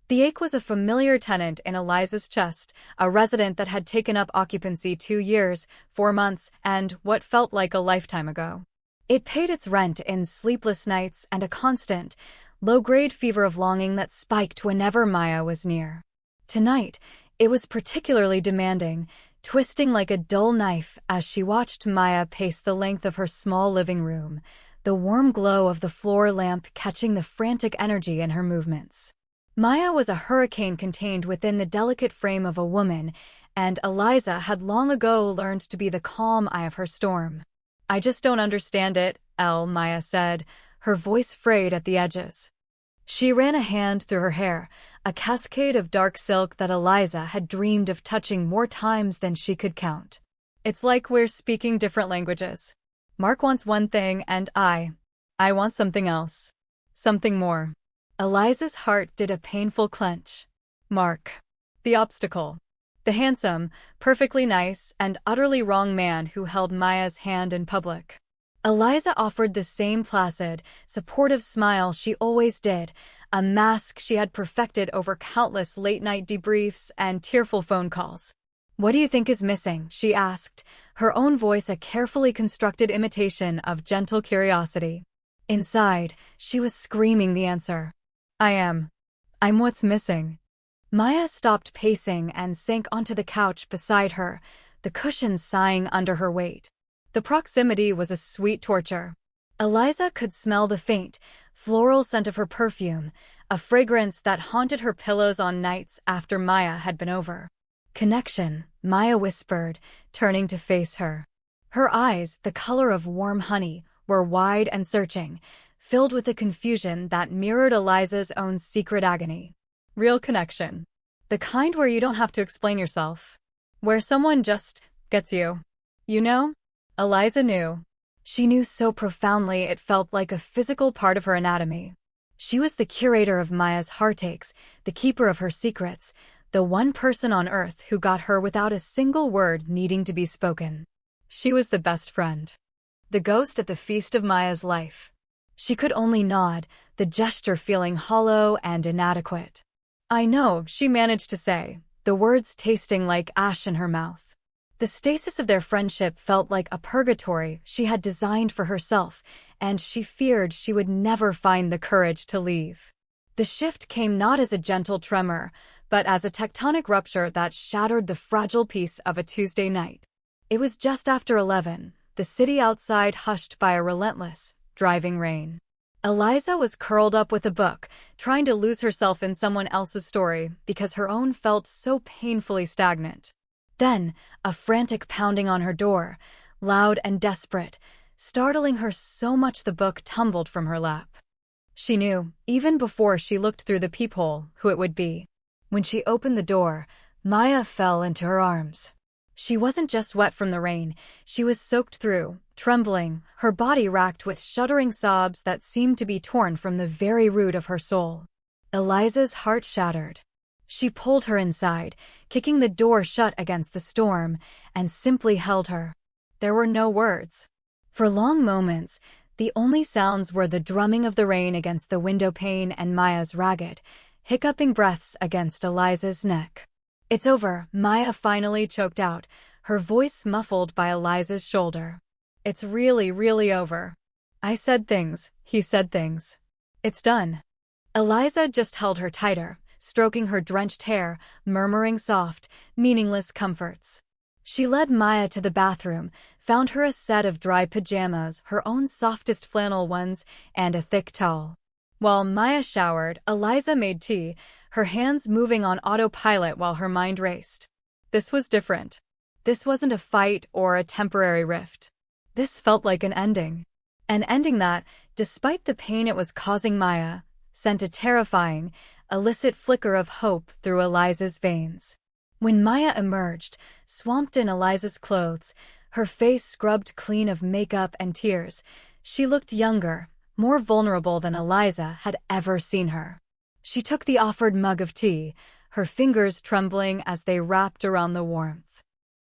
The ache was a familiar tenant in Eliza's chest, a resident that had taken up occupancy 2 years, 4 months, and what felt like a lifetime ago. It paid its rent in sleepless nights and a constant, low-grade fever of longing that spiked whenever Maya was near. Tonight, it was particularly demanding, twisting like a dull knife as she watched Maya pace the length of her small living room, the warm glow of the floor lamp catching the frantic energy in her movements. Maya was a hurricane contained within the delicate frame of a woman, and Eliza had long ago learned to be the calm eye of her storm. "I just don't understand it," Maya said, her voice frayed at the edges. She ran a hand through her hair, a cascade of dark silk that Eliza had dreamed of touching more times than she could count. "It's like we're speaking different languages. Mark wants one thing and I want something else. Something more." Eliza's heart did a painful clench. Mark. The obstacle. The handsome, perfectly nice, and utterly wrong man who held Maya's hand in public. Eliza offered the same placid, supportive smile she always did, a mask she had perfected over countless late-night debriefs and tearful phone calls. "What do you think is missing?" she asked, her own voice a carefully constructed imitation of gentle curiosity. Inside, she was screaming the answer. I'm what's missing." Maya stopped pacing and sank onto the couch beside her, the cushions sighing under her weight. The proximity was a sweet torture. Eliza could smell the faint, floral scent of her perfume, a fragrance that haunted her pillows on nights after Maya had been over. "Connection," Maya whispered, turning to face her. Her eyes, the color of warm honey, were wide and searching, filled with a confusion that mirrored Eliza's own secret agony. "Real connection. The kind where you don't have to explain yourself. Where someone just gets you. You know?" Eliza knew. She knew so profoundly it felt like a physical part of her anatomy. She was the curator of Maya's heartaches, the keeper of her secrets, the one person on earth who got her without a single word needing to be spoken. She was the best friend. The ghost at the feast of Maya's life. She could only nod, the gesture feeling hollow and inadequate. "I know," she managed to say, the words tasting like ash in her mouth. The stasis of their friendship felt like a purgatory she had designed for herself, and she feared she would never find the courage to leave. The shift came not as a gentle tremor, but as a tectonic rupture that shattered the fragile peace of a Tuesday night. It was just after 11, the city outside hushed by a relentless, driving rain. Eliza was curled up with a book, trying to lose herself in someone else's story because her own felt so painfully stagnant. Then, a frantic pounding on her door, loud and desperate, startling her so much the book tumbled from her lap. She knew, even before she looked through the peephole, who it would be. When she opened the door, Maya fell into her arms. She wasn't just wet from the rain, she was soaked through, trembling, her body racked with shuddering sobs that seemed to be torn from the very root of her soul. Eliza's heart shattered. She pulled her inside, kicking the door shut against the storm, and simply held her. There were no words. For long moments, the only sounds were the drumming of the rain against the window pane and Maya's ragged, hiccuping breaths against Eliza's neck. "It's over," Maya finally choked out, her voice muffled by Eliza's shoulder. "It's really, really over. I said things, he said things. It's done." Eliza just held her tighter, stroking her drenched hair, murmuring soft, meaningless comforts. She led Maya to the bathroom, found her a set of dry pajamas, her own softest flannel ones, and a thick towel. While Maya showered, Eliza made tea, her hands moving on autopilot while her mind raced. This was different. This wasn't a fight or a temporary rift. This felt like an ending. An ending that, despite the pain it was causing Maya, sent a terrifying, illicit flicker of hope through Eliza's veins. When Maya emerged, swamped in Eliza's clothes, her face scrubbed clean of makeup and tears, she looked younger, more vulnerable than Eliza had ever seen her. She took the offered mug of tea, her fingers trembling as they wrapped around the warmth.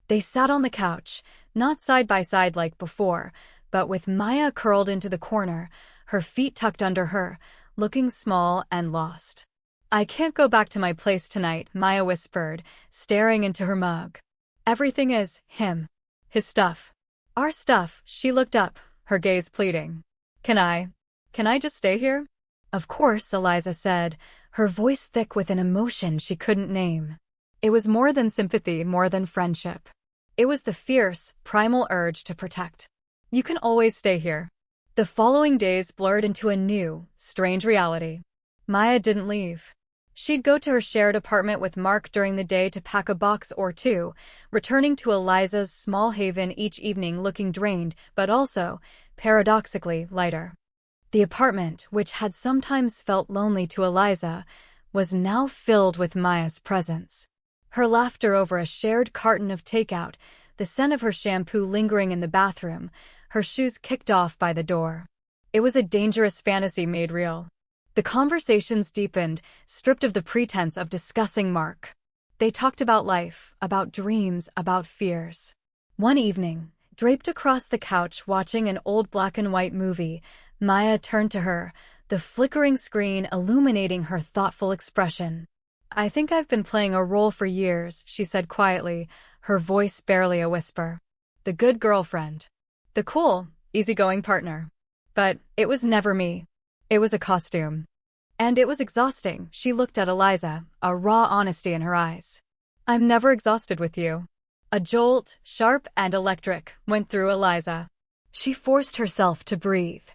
They sat on the couch, not side by side like before, but with Maya curled into the corner, her feet tucked under her, looking small and lost. I can't go back to my place tonight, Maya whispered, staring into her mug. Everything is him. His stuff. Our stuff. She looked up, her gaze pleading. Can I just stay here? Of course, Eliza said, her voice thick with an emotion she couldn't name. It was more than sympathy, more than friendship. It was the fierce, primal urge to protect. You can always stay here. The following days blurred into a new, strange reality. Maya didn't leave. She'd go to her shared apartment with Mark during the day to pack a box or two, returning to Eliza's small haven each evening looking drained, but also, paradoxically, lighter. The apartment, which had sometimes felt lonely to Eliza, was now filled with Maya's presence. Her laughter over a shared carton of takeout, the scent of her shampoo lingering in the bathroom, her shoes kicked off by the door. It was a dangerous fantasy made real. The conversations deepened, stripped of the pretense of discussing Mark. They talked about life, about dreams, about fears. One evening, draped across the couch watching an old black-and-white movie, Maya turned to her, the flickering screen illuminating her thoughtful expression. I think I've been playing a role for years, she said quietly, her voice barely a whisper. The good girlfriend. The cool, easygoing partner. But it was never me. It was a costume. And it was exhausting. She looked at Eliza, a raw honesty in her eyes. I'm never exhausted with you. A jolt, sharp and electric, went through Eliza. She forced herself to breathe.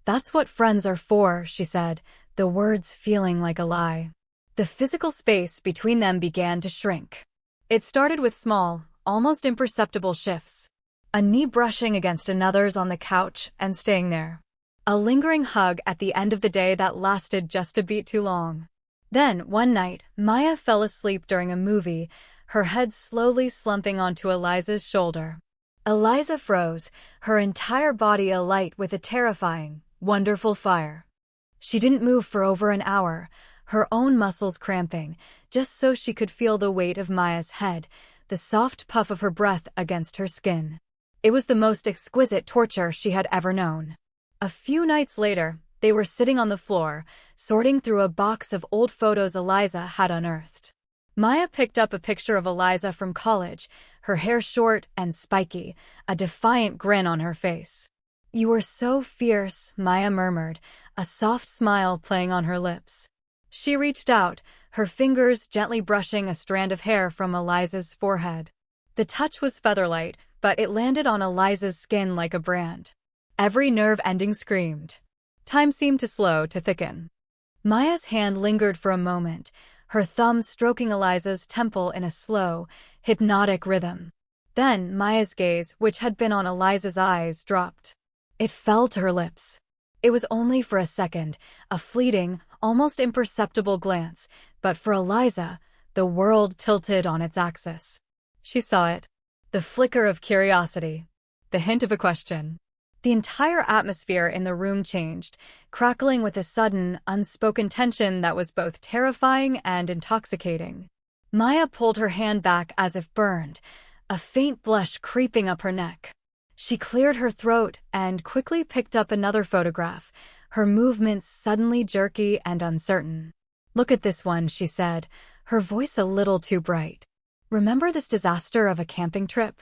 That's what friends are for, she said, the words feeling like a lie. The physical space between them began to shrink. It started with small, almost imperceptible shifts. A knee brushing against another's on the couch and staying there. A lingering hug at the end of the day that lasted just a beat too long. Then, one night, Maya fell asleep during a movie, her head slowly slumping onto Eliza's shoulder. Eliza froze, her entire body alight with a terrifying, wonderful fire. She didn't move for over an hour, her own muscles cramping, just so she could feel the weight of Maya's head, the soft puff of her breath against her skin. It was the most exquisite torture she had ever known. A few nights later, they were sitting on the floor, sorting through a box of old photos Eliza had unearthed. Maya picked up a picture of Eliza from college, her hair short and spiky, a defiant grin on her face. You were so fierce, Maya murmured, a soft smile playing on her lips. She reached out, her fingers gently brushing a strand of hair from Eliza's forehead. The touch was featherlight, but it landed on Eliza's skin like a brand. Every nerve ending screamed. Time seemed to slow, to thicken. Maya's hand lingered for a moment, her thumb stroking Eliza's temple in a slow, hypnotic rhythm. Then Maya's gaze, which had been on Eliza's eyes, dropped. It fell to her lips. It was only for a second, a fleeting, almost imperceptible glance, but for Eliza, the world tilted on its axis. She saw it. The flicker of curiosity. The hint of a question. The entire atmosphere in the room changed, crackling with a sudden, unspoken tension that was both terrifying and intoxicating. Maya pulled her hand back as if burned, a faint blush creeping up her neck. She cleared her throat and quickly picked up another photograph, her movements suddenly jerky and uncertain. Look at this one, she said, her voice a little too bright. Remember this disaster of a camping trip?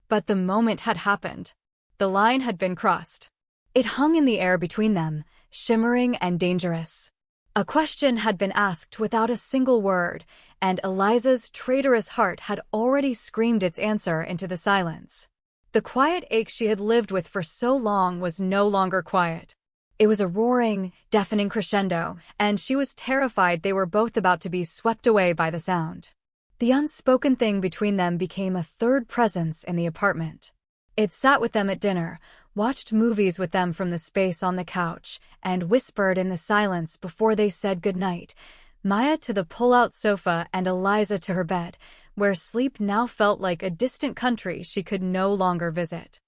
But the moment had happened. The line had been crossed. It hung in the air between them, shimmering and dangerous. A question had been asked without a single word, and Eliza's traitorous heart had already screamed its answer into the silence. The quiet ache she had lived with for so long was no longer quiet. It was a roaring, deafening crescendo, and she was terrified they were both about to be swept away by the sound. The unspoken thing between them became a third presence in the apartment. It sat with them at dinner, watched movies with them from the space on the couch, and whispered in the silence before they said goodnight, Maya to the pull-out sofa and Eliza to her bed, where sleep now felt like a distant country she could no longer visit.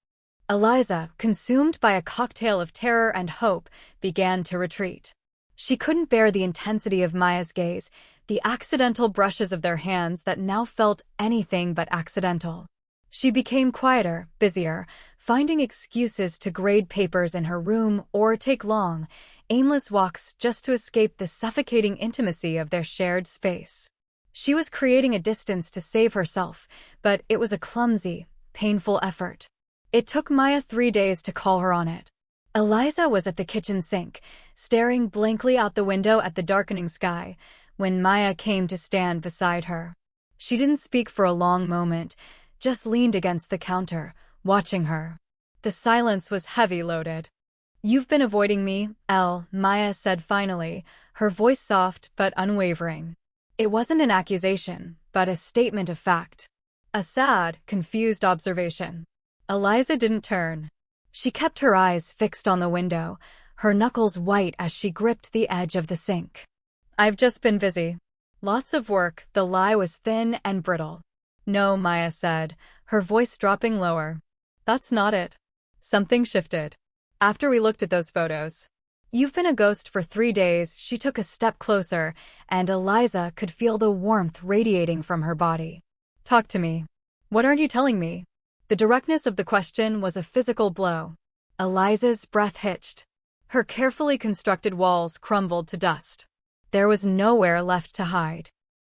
Eliza, consumed by a cocktail of terror and hope, began to retreat. She couldn't bear the intensity of Maya's gaze, the accidental brushes of their hands that now felt anything but accidental. She became quieter, busier, finding excuses to grade papers in her room or take long, aimless walks just to escape the suffocating intimacy of their shared space. She was creating a distance to save herself, but it was a clumsy, painful effort. It took Maya 3 days to call her on it. Eliza was at the kitchen sink, staring blankly out the window at the darkening sky, when Maya came to stand beside her. She didn't speak for a long moment, just leaned against the counter, watching her. The silence was heavy-loaded. "You've been avoiding me, Elle," Maya said finally, her voice soft but unwavering. It wasn't an accusation, but a statement of fact. A sad, confused observation. Eliza didn't turn. She kept her eyes fixed on the window, her knuckles white as she gripped the edge of the sink. "I've just been busy. Lots of work." The lie was thin and brittle. "No," Maya said, her voice dropping lower. "That's not it." Something shifted. "After we looked at those photos. You've been a ghost for 3 days." She took a step closer, and Eliza could feel the warmth radiating from her body. "Talk to me. What aren't you telling me?" The directness of the question was a physical blow. Eliza's breath hitched. Her carefully constructed walls crumbled to dust. There was nowhere left to hide.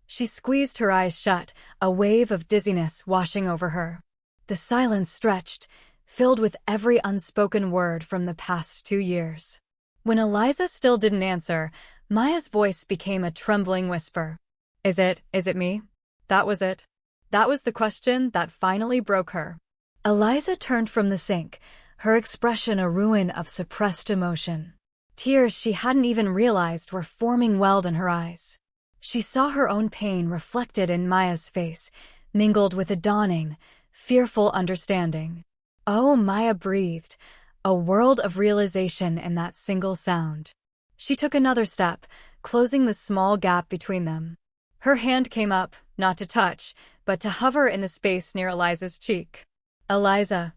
She squeezed her eyes shut, a wave of dizziness washing over her. The silence stretched, filled with every unspoken word from the past 2 years. When Eliza still didn't answer, Maya's voice became a trembling whisper. Is it me?" That was it. That was the question that finally broke her. Eliza turned from the sink, her expression a ruin of suppressed emotion. Tears she hadn't even realized were forming welled in her eyes. She saw her own pain reflected in Maya's face, mingled with a dawning, fearful understanding. Oh, Maya breathed, a world of realization in that single sound. She took another step, closing the small gap between them. Her hand came up, not to touch, but to hover in the space near Eliza's cheek. "Eliza."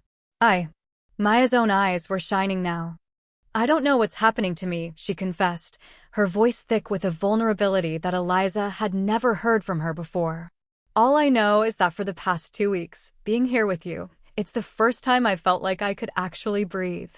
Maya's own eyes were shining now. "I don't know what's happening to me," she confessed, her voice thick with a vulnerability that Eliza had never heard from her before. "All I know is that for the past 2 weeks, being here with you, it's the first time I felt like I could actually breathe.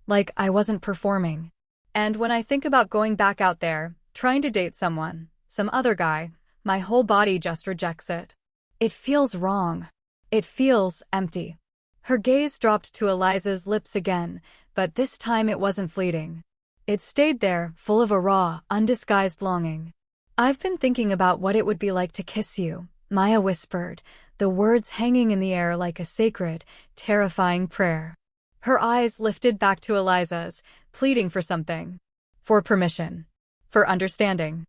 Like I wasn't performing. And when I think about going back out there, trying to date someone, some other guy, my whole body just rejects it. It feels wrong. It feels empty." Her gaze dropped to Eliza's lips again, but this time it wasn't fleeting. It stayed there, full of a raw, undisguised longing. "I've been thinking about what it would be like to kiss you," Maya whispered, the words hanging in the air like a sacred, terrifying prayer. Her eyes lifted back to Eliza's, pleading for something. For permission. For understanding.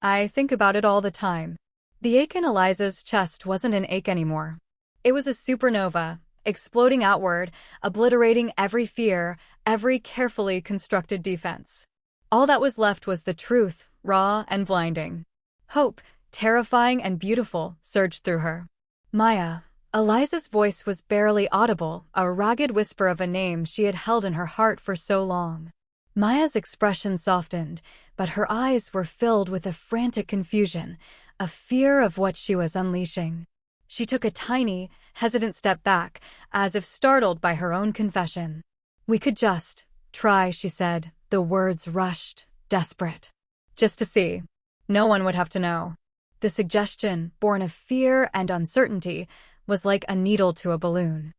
"I think about it all the time." The ache in Eliza's chest wasn't an ache anymore. It was a supernova, exploding outward, obliterating every fear, every carefully constructed defense. All that was left was the truth, raw and blinding. Hope, terrifying and beautiful, surged through her. "Maya." Eliza's voice was barely audible, a ragged whisper of a name she had held in her heart for so long. Maya's expression softened, but her eyes were filled with a frantic confusion, a fear of what she was unleashing. She took a tiny, hesitant step back, as if startled by her own confession. "We could just try," she said, the words rushed, desperate. "Just to see. No one would have to know." The suggestion, born of fear and uncertainty, was like a needle to a balloon.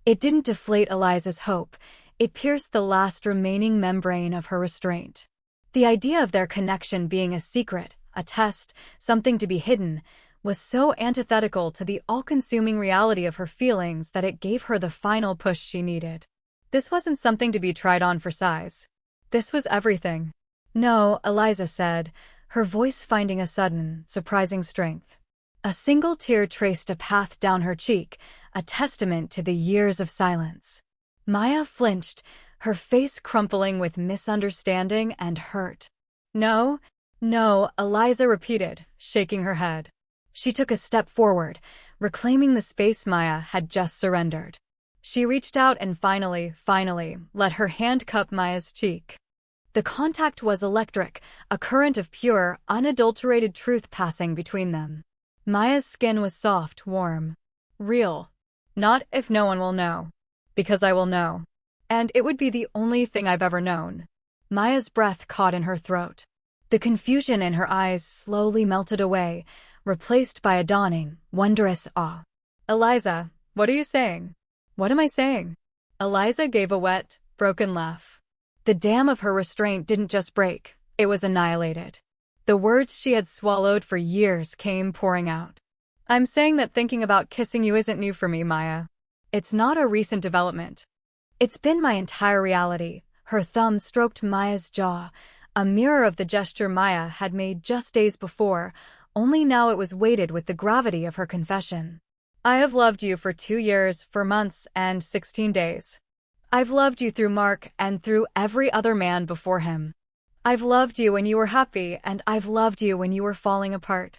It didn't deflate Eliza's hope, it pierced the last remaining membrane of her restraint. The idea of their connection being a secret, a test, something to be hidden, was so antithetical to the all-consuming reality of her feelings that it gave her the final push she needed. This wasn't something to be tried on for size. This was everything. "No," Eliza said, her voice finding a sudden, surprising strength. A single tear traced a path down her cheek, a testament to the years of silence. Maya flinched, her face crumpling with misunderstanding and hurt. "No, no," Eliza repeated, shaking her head. She took a step forward, reclaiming the space Maya had just surrendered. She reached out and finally, let her hand cup Maya's cheek. The contact was electric, a current of pure, unadulterated truth passing between them. Maya's skin was soft, warm. Real. Not if no one will know. Because I will know. And it would be the only thing I've ever known. Maya's breath caught in her throat. The confusion in her eyes slowly melted away, replaced by a dawning, wondrous awe. Eliza, what are you saying? What am I saying? Eliza gave a wet, broken laugh. The dam of her restraint didn't just break, it was annihilated. The words she had swallowed for years came pouring out. I'm saying that thinking about kissing you isn't new for me, Maya. It's not a recent development. It's been my entire reality. Her thumb stroked Maya's jaw, a mirror of the gesture Maya had made just days before, only now it was weighted with the gravity of her confession. I have loved you for 2 years, 4 months, and 16 days. I've loved you through Mark and through every other man before him. I've loved you when you were happy, and I've loved you when you were falling apart.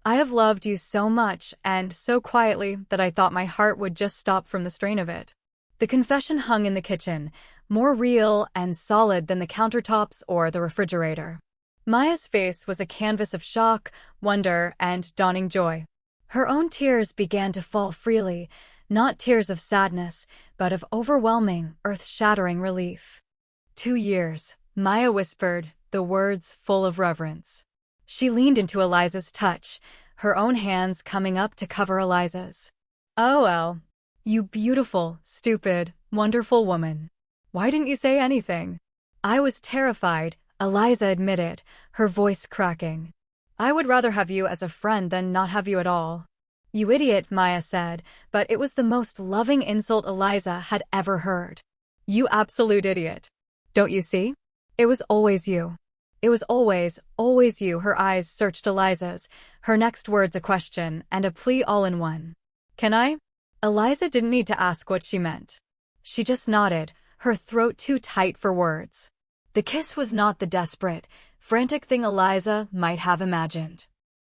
I have loved you so much and so quietly that I thought my heart would just stop from the strain of it. The confession hung in the kitchen, more real and solid than the countertops or the refrigerator. Maya's face was a canvas of shock, wonder, and dawning joy. Her own tears began to fall freely, not tears of sadness, but of overwhelming, earth-shattering relief. 2 years, Maya whispered, the words full of reverence. She leaned into Eliza's touch, her own hands coming up to cover Eliza's. Oh well, you beautiful, stupid, wonderful woman. Why didn't you say anything? I was terrified, Eliza admitted, her voice cracking. I would rather have you as a friend than not have you at all. You idiot, Maya said, but it was the most loving insult Eliza had ever heard. You absolute idiot. Don't you see? It was always you. It was always you. Her eyes searched Eliza's, her next words a question and a plea all in one. Can I? Eliza didn't need to ask what she meant. She just nodded, her throat too tight for words. The kiss was not the desperate, frantic thing Eliza might have imagined.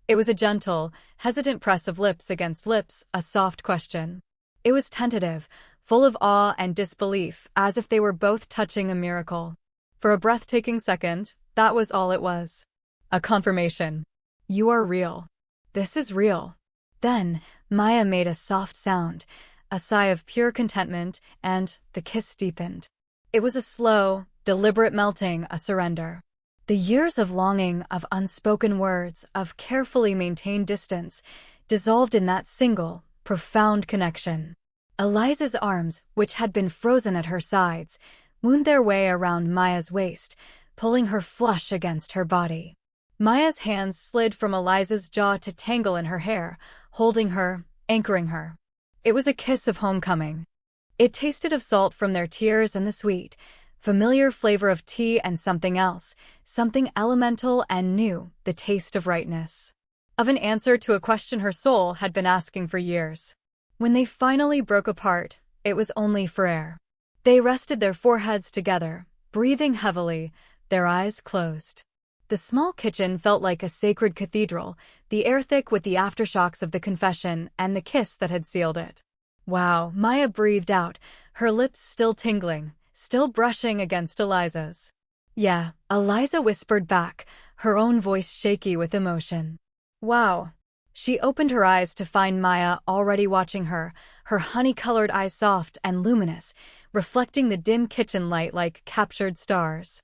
It was a gentle, hesitant press of lips against lips, a soft question. It was tentative, full of awe and disbelief, as if they were both touching a miracle. For a breathtaking second, that was all it was. A confirmation. You are real. This is real. Then, Maya made a soft sound, a sigh of pure contentment, and the kiss deepened. It was a slow, deliberate melting, a surrender. The years of longing, of unspoken words, of carefully maintained distance, dissolved in that single, profound connection. Eliza's arms, which had been frozen at her sides, wound their way around Maya's waist, pulling her flush against her body. Maya's hands slid from Eliza's jaw to tangle in her hair, holding her, anchoring her. It was a kiss of homecoming. It tasted of salt from their tears and the sweet, familiar flavor of tea and something else, something elemental and new, the taste of rightness. Of an answer to a question her soul had been asking for years. When they finally broke apart, it was only for air. They rested their foreheads together, breathing heavily, their eyes closed. The small kitchen felt like a sacred cathedral, the air thick with the aftershocks of the confession and the kiss that had sealed it. Wow, Maya breathed out, her lips still tingling, still brushing against Eliza's. Yeah, Eliza whispered back, her own voice shaky with emotion. Wow. She opened her eyes to find Maya already watching her, her honey-colored eyes soft and luminous, reflecting the dim kitchen light like captured stars.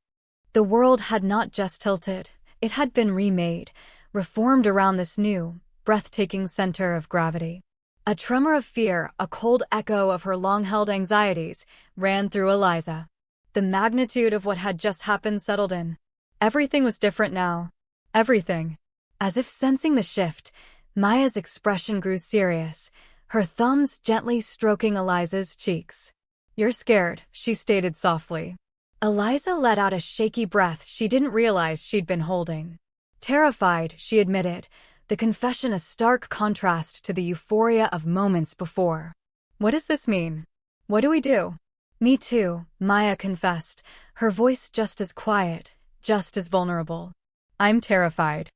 The world had not just tilted, it had been remade, reformed around this new, breathtaking center of gravity. A tremor of fear, a cold echo of her long-held anxieties, ran through Eliza. The magnitude of what had just happened settled in. Everything was different now. Everything. As if sensing the shift, Maya's expression grew serious, her thumbs gently stroking Eliza's cheeks. You're scared, she stated softly. Eliza let out a shaky breath she didn't realize she'd been holding. Terrified, she admitted, the confession a stark contrast to the euphoria of moments before. What does this mean? What do we do? Me too, Maya confessed, her voice just as quiet, just as vulnerable. I'm terrified.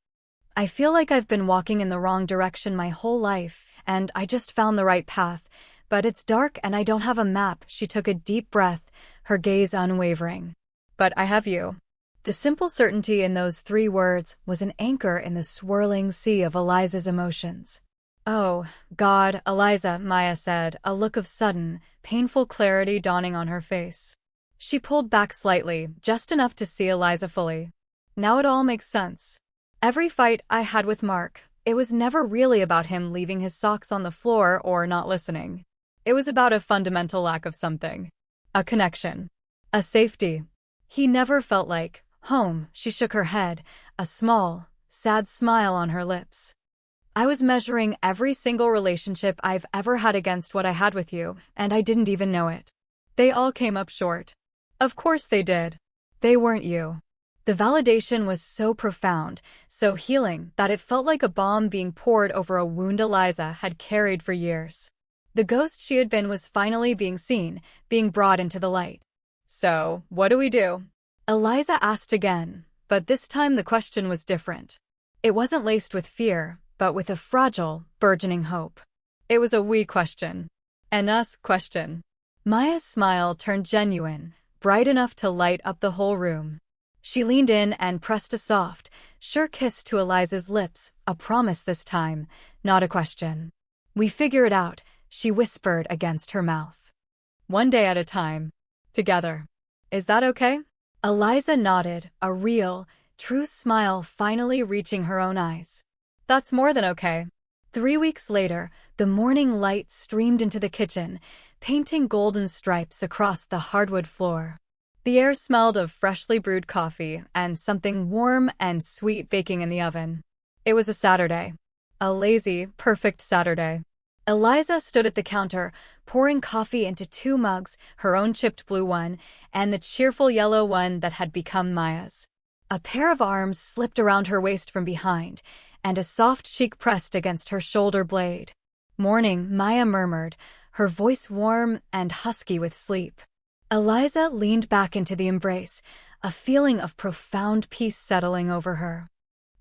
I feel like I've been walking in the wrong direction my whole life, and I just found the right path, but it's dark and I don't have a map. She took a deep breath, her gaze unwavering. But I have you. The simple certainty in those 3 words was an anchor in the swirling sea of Eliza's emotions. Oh, God, Eliza, Maya said, a look of sudden, painful clarity dawning on her face. She pulled back slightly, just enough to see Eliza fully. Now it all makes sense. Every fight I had with Mark, it was never really about him leaving his socks on the floor or not listening. It was about a fundamental lack of something. A connection. A safety. He never felt like home. She shook her head, a small, sad smile on her lips. I was measuring every single relationship I've ever had against what I had with you, and I didn't even know it. They all came up short. Of course they did. They weren't you. The validation was so profound, so healing, that it felt like a bomb being poured over a wound Eliza had carried for years. The ghost she had been was finally being seen, being brought into the light. So, what do we do? Eliza asked again, but this time the question was different. It wasn't laced with fear, but with a fragile, burgeoning hope. It was a we question. An us question. Maya's smile turned genuine, bright enough to light up the whole room. She leaned in and pressed a soft, sure kiss to Eliza's lips, a promise this time, not a question. We figure it out, she whispered against her mouth. One day at a time. Together. Is that okay? Eliza nodded, a real, true smile finally reaching her own eyes. That's more than okay. 3 weeks later, the morning light streamed into the kitchen, painting golden stripes across the hardwood floor. The air smelled of freshly brewed coffee and something warm and sweet baking in the oven. It was a Saturday. A lazy, perfect Saturday. Eliza stood at the counter, pouring coffee into 2 mugs, her own chipped blue one, and the cheerful yellow one that had become Maya's. A pair of arms slipped around her waist from behind, and a soft cheek pressed against her shoulder blade. Morning, Maya murmured, her voice warm and husky with sleep. Eliza leaned back into the embrace, a feeling of profound peace settling over her.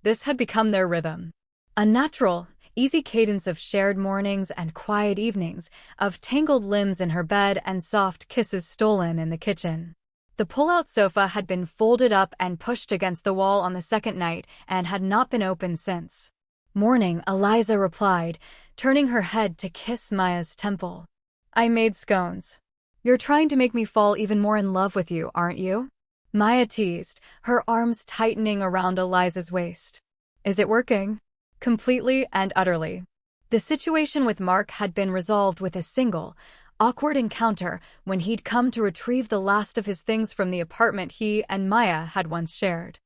This had become their rhythm. A natural, easy cadence of shared mornings and quiet evenings, of tangled limbs in her bed and soft kisses stolen in the kitchen. The pull-out sofa had been folded up and pushed against the wall on the second night and had not been opened since. Morning, Eliza replied, turning her head to kiss Maya's temple. I made scones. You're trying to make me fall even more in love with you, aren't you? Maya teased, her arms tightening around Eliza's waist. Is it working? Completely and utterly. The situation with Mark had been resolved with a single, awkward encounter when he'd come to retrieve the last of his things from the apartment he and Maya had once shared.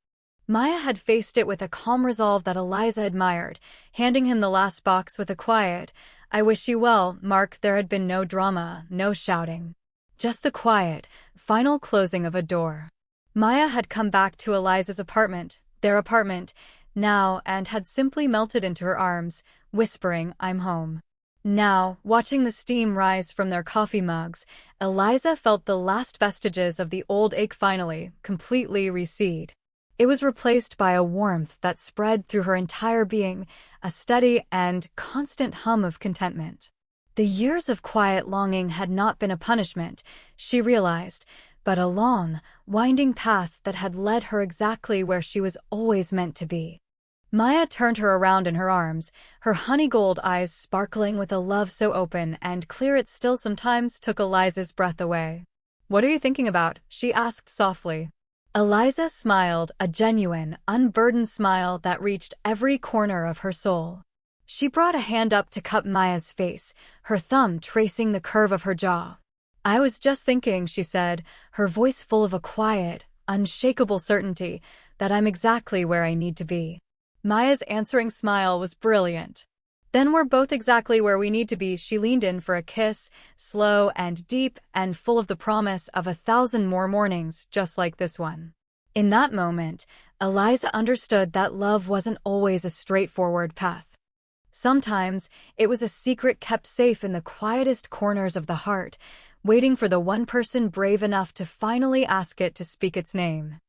Maya had faced it with a calm resolve that Eliza admired, handing him the last box with a quiet, I wish you well, Mark. There had been no drama, no shouting. Just the quiet, final closing of a door. Maya had come back to Eliza's apartment, their apartment, now, and had simply melted into her arms, whispering, I'm home. Now, watching the steam rise from their coffee mugs, Eliza felt the last vestiges of the old ache finally, completely recede. It was replaced by a warmth that spread through her entire being, a steady and constant hum of contentment. The years of quiet longing had not been a punishment, she realized, but a long, winding path that had led her exactly where she was always meant to be. Maya turned her around in her arms, her honey-gold eyes sparkling with a love so open and clear it still sometimes took Eliza's breath away. What are you thinking about? She asked softly. Eliza smiled, a genuine, unburdened smile that reached every corner of her soul. She brought a hand up to cup Maya's face, her thumb tracing the curve of her jaw. I was just thinking, she said, her voice full of a quiet, unshakable certainty that I'm exactly where I need to be. Maya's answering smile was brilliant. Then we're both exactly where we need to be. She leaned in for a kiss, slow and deep and full of the promise of 1,000 more mornings just like this one. In that moment, Eliza understood that love wasn't always a straightforward path. Sometimes, it was a secret kept safe in the quietest corners of the heart, waiting for the one person brave enough to finally ask it to speak its name.